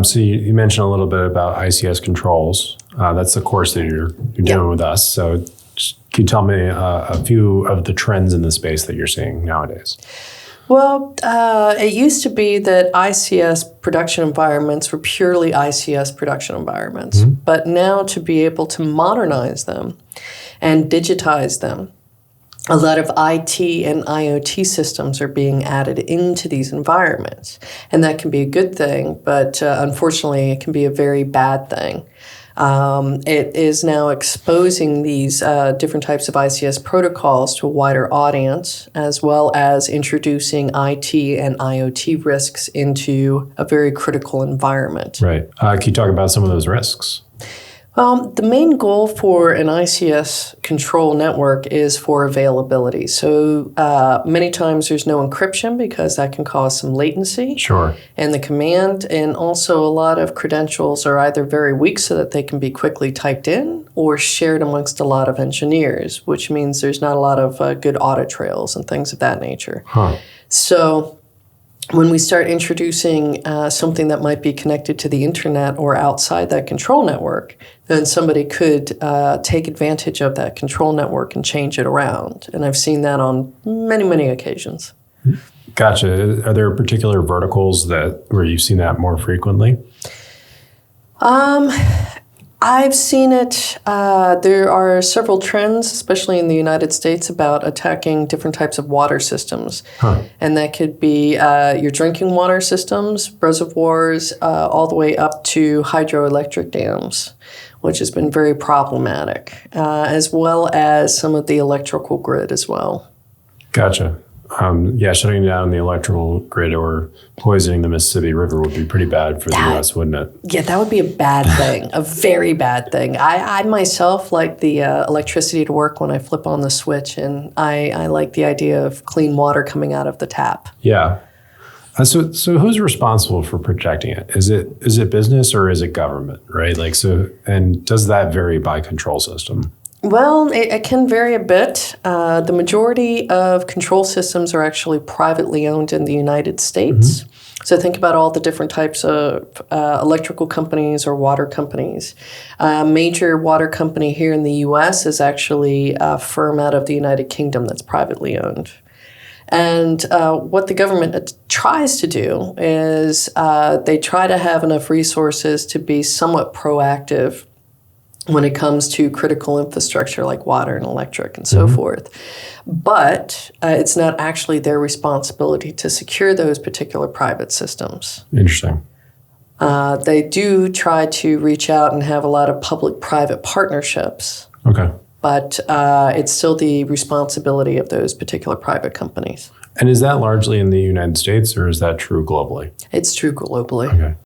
So you mentioned a little bit about ICS controls. That's the course that you're doing with us. So can you tell me a few of the trends in the space that you're seeing nowadays? Well, it used to be that ICS production environments were purely ICS production environments. Mm-hmm. But now to be able to modernize them and digitize them, a lot of IT and IoT systems are being added into these environments. And that can be a good thing, but unfortunately it can be a very bad thing. It is now exposing these different types of ICS protocols to a wider audience, as well as introducing IT and IoT risks into a very critical environment. Right. Can you talk about some of those risks? The main goal for an ICS control network is for availability. So many times there's no encryption because that can cause some latency. Sure. And the command, and also a lot of credentials are either very weak so that they can be quickly typed in or shared amongst a lot of engineers, which means there's not a lot of good audit trails and things of that nature. Huh. So when we start introducing something that might be connected to the internet or outside that control network, then somebody could take advantage of that control network and change it around. And I've seen that on many, many occasions. Gotcha. Are there particular verticals where you've seen that more frequently? I've seen it. There are several trends, especially in the United States, about attacking different types of water systems. Huh. And that could be your drinking water systems, reservoirs, all the way up to hydroelectric dams, which has been very problematic, as well as some of the electrical grid as well. Gotcha. Shutting down the electrical grid or poisoning the Mississippi River would be pretty bad for the U.S., wouldn't it? Yeah, that would be a bad thing, a very bad thing. I myself like the electricity to work when I flip on the switch, and I like the idea of clean water coming out of the tap. Yeah. So who's responsible for protecting it? Is it business or is it government, right? And does that vary by control system? Well, it can vary a bit. The majority of control systems are actually privately owned in the United States. Mm-hmm. So think about all the different types of electrical companies or water companies. Major water company here in the U.S. is actually a firm out of the United Kingdom that's privately owned. And what the government tries to do is they try to have enough resources to be somewhat proactive when it comes to critical infrastructure like water and electric and so forth. But it's not actually their responsibility to secure those particular private systems. Interesting. They do try to reach out and have a lot of public-private partnerships. Okay. But it's still the responsibility of those particular private companies. And is that largely in the United States or is that true globally? It's true globally. Okay.